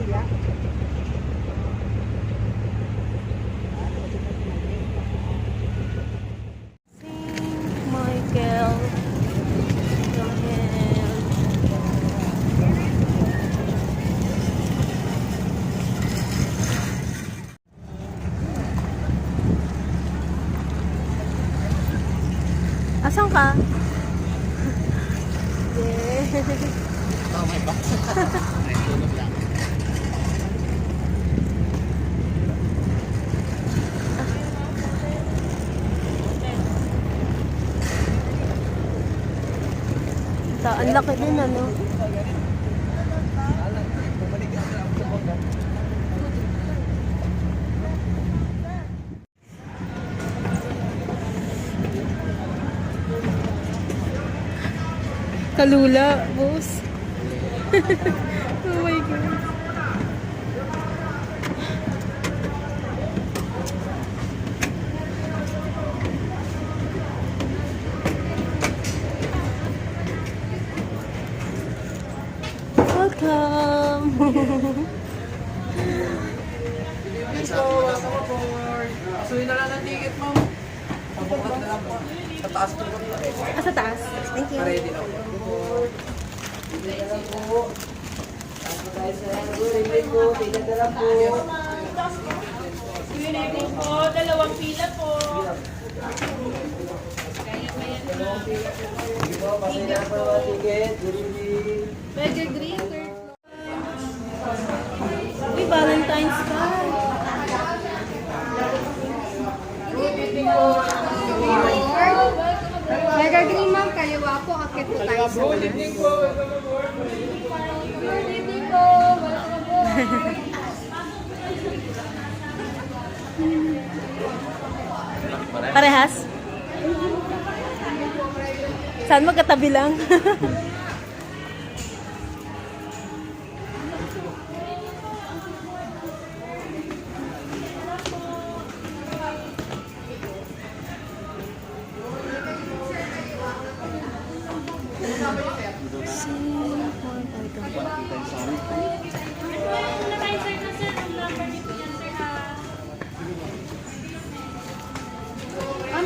Saint Michael. Asan ka? Oh my God. Tulog lang. Ang laki din ano. Kalula, boss. Oh my God. Welcome. Suhin na lang ang ticket mo. Pabukat na lang po. Sa taas po. Sa taas. Thank you. Ready na po. Pilitin po, dalawang pila po. Mega green. Uy, Valentine's pa. Mega green ma'am, kaliwa po, akit po tayo sa Good evening po. Welcome po. Parehas? Saan magkatabi lang?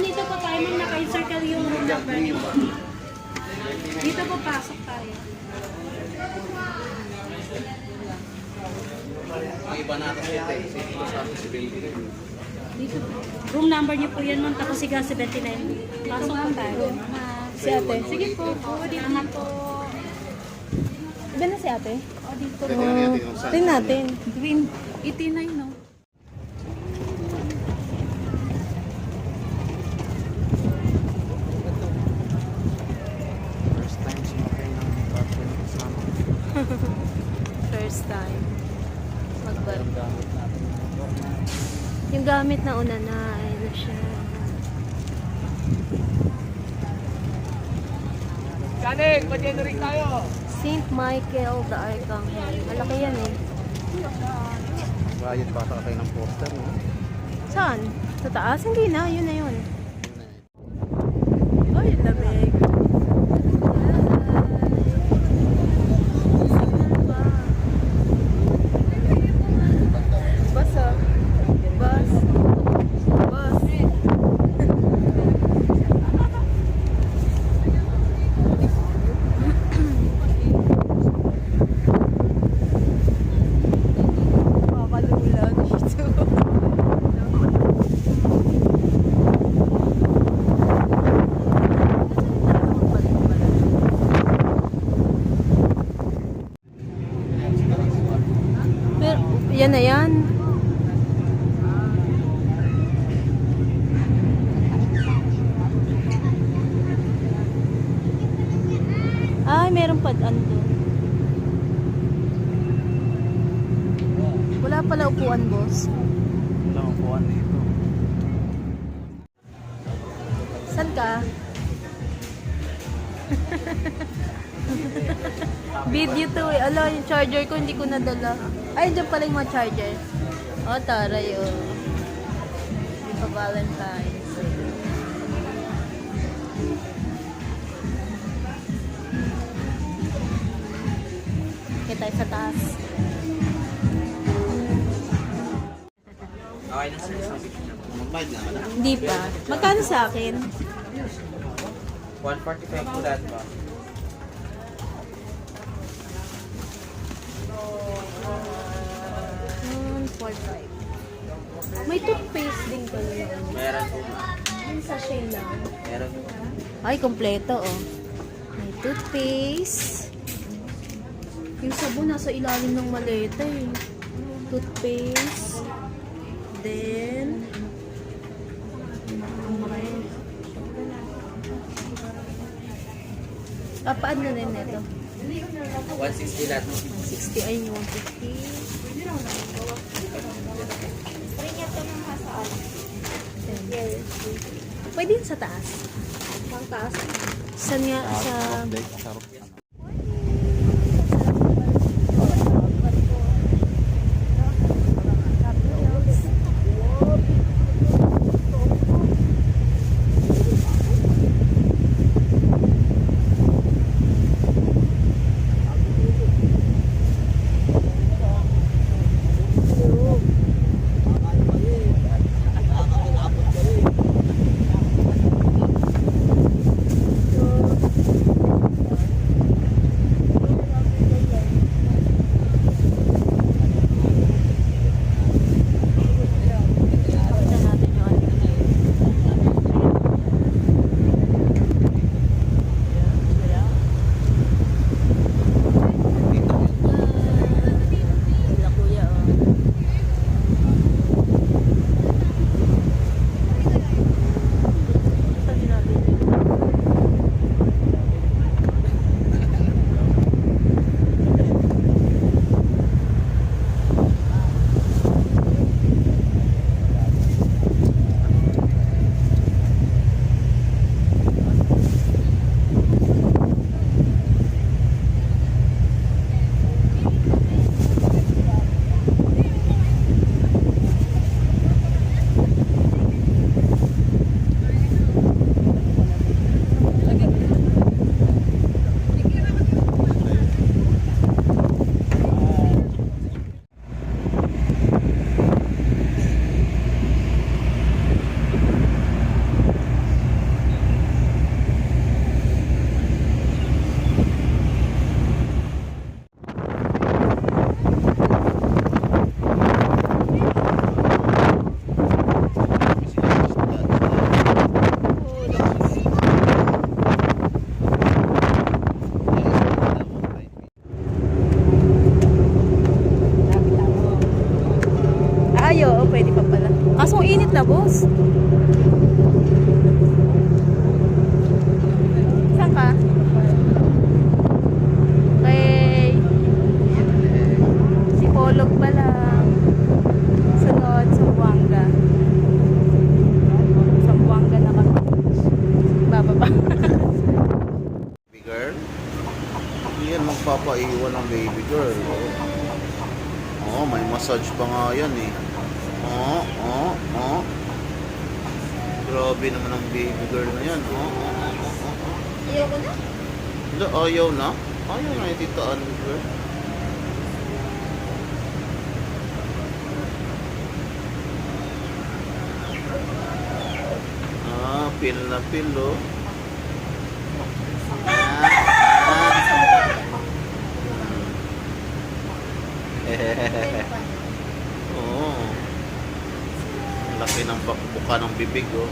Dito po tayo, ma'am, naka-circle yung room number niyo. Dito po pasok tayo. Ang iba natin ito eh. Dito sa atin si Baby. Dito po. Room number niyo po yan, ma'am, tapos siga 79. Pasok po tayo. Si ate. Sige po, dito na po. Iba na si ate? O, dito po. Tingnan natin. Green, 89, no? First time sumakay ng barko na kasama. First time. Magbar. Ang gamit natin. Yung gamit na una na, ayun na siya. Kaning, mag-generate tayo! Saint Michael the Archangel. Malaki yan eh. Bayad bata kayo ng poster, no? Saan? Sa taas? Hindi na. Yun na yun. Ay, lamig. Bus ah. Bus. Bus. Makakalula dito. Pero, yan na yan. Ay, meron pa doon. Wala pala upuan, boss. Walang upuan dito. Saan ka? Video to eh. Ala, yung charger ko hindi ko nadala. Ay, dyan pala yung mga charger. Oh, taray oh. Hindi pa Valentine's. Okay tayo sa taas. Okay na sir. Magbayad nga ka na. Hindi pa. Magkano sa akin? 145 po lahat ba? May toothpaste din pala yun. Meron po. Yung sachet lang. Meron po. Ay, kompleto oh. May toothpaste. Yung sabon nasa ilalim ng maleta eh. Toothpaste. Then, paano na rin ito? 160 lahat mo. 160 ay yung 150. Pwede yun sa taas. Ang taas. Saan nga sa... Ay, oo, pwede pa pala. Kaso ang init na, boss. Saan ka? Okay. Si Polog pa lang. Sunod, Zamboanga. Zamboanga na kami. Bababa. Baby girl? Hindi yan magpapaiwan ng baby girl. Oh, may massage pa nga yan eh. Oh. Grabe naman ang baby girl na yan. Ayaw ko na. Hindi, ayaw na. Ayaw na yung Tita Ann girl. Pil na pil oh. Oo. Laki ng buka ng bibig oh.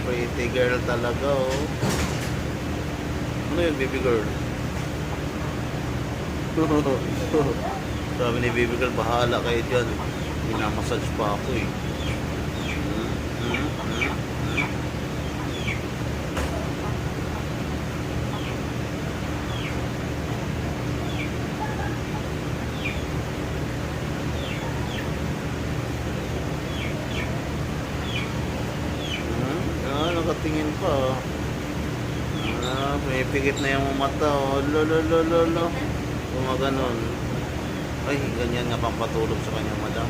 Pretty girl talaga oh. Ano yun baby girl? Sabi ni baby girl, bahala kayo dyan. Minamassage pa ako eh. Nakatingin pa oh. Pumipikit na yung mata oh. Lolo. Gumaganon. Ay, ganyan nga pampatulog sa kanya madam.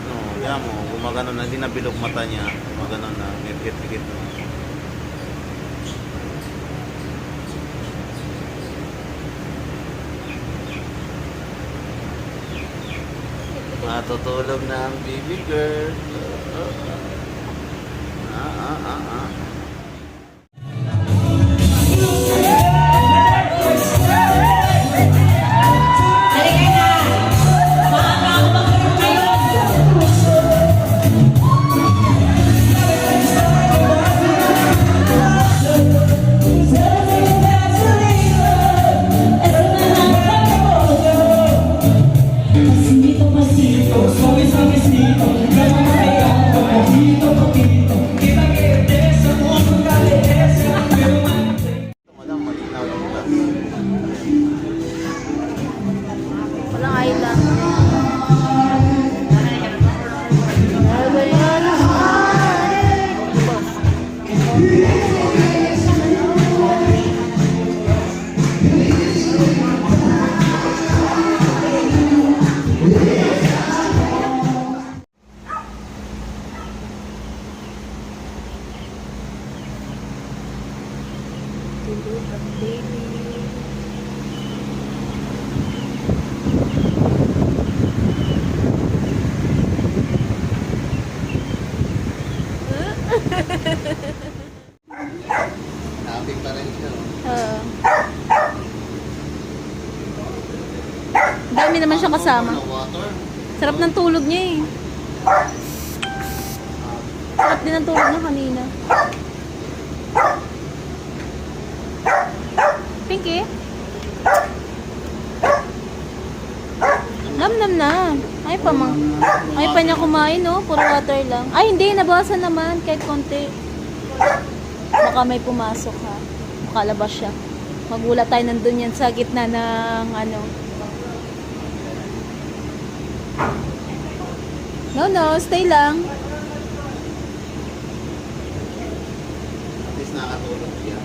No, yan mo, gumaganon na, hindi na bilog mata niya. Gumaganon na, may pikit-pikit na. Natutulog na ang baby girl. Ah. Madam, malinaw yung glass. Walang ay lang. Tulog ang baby. Happy pa rin siya. Oo. Dami naman siya kasama. Water. Sarap ng tulog niya eh. Sarap din ang tulog niya kanina. Pinky? Nam na. Ay pa ma. Ay pa niya kumain no. Puro water lang. Ay hindi. Nabawasan naman. Kahit konti. Baka may pumasok ha. Makalabas siya. Magulat tayo nandun yan sa gitna ng ano. No. Stay lang. At least nakatulog siya.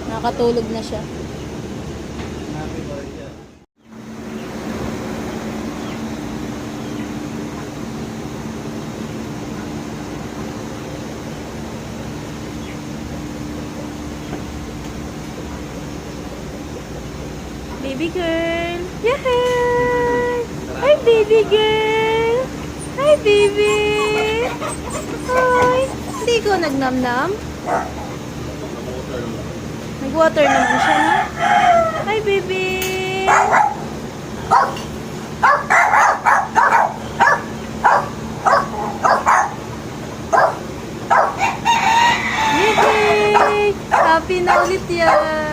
Nakatulog na siya. Happy pa rin siya. Baby girl. Yay! Hi, baby girl. Hi, baby. Hi. Hindi ko nagnamnam. Nag-water naman siya, no? Hi, baby. Yay! Happy na ulit yan.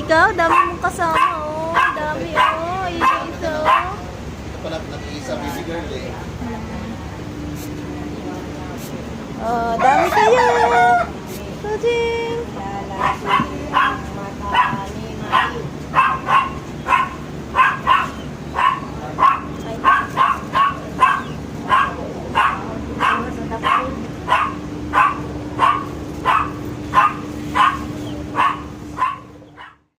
Ikaw, dami mong kasama, oh. Dami, oh. Isa-isa, oh. Ito pala, nag-iisa baby girl eh. Dami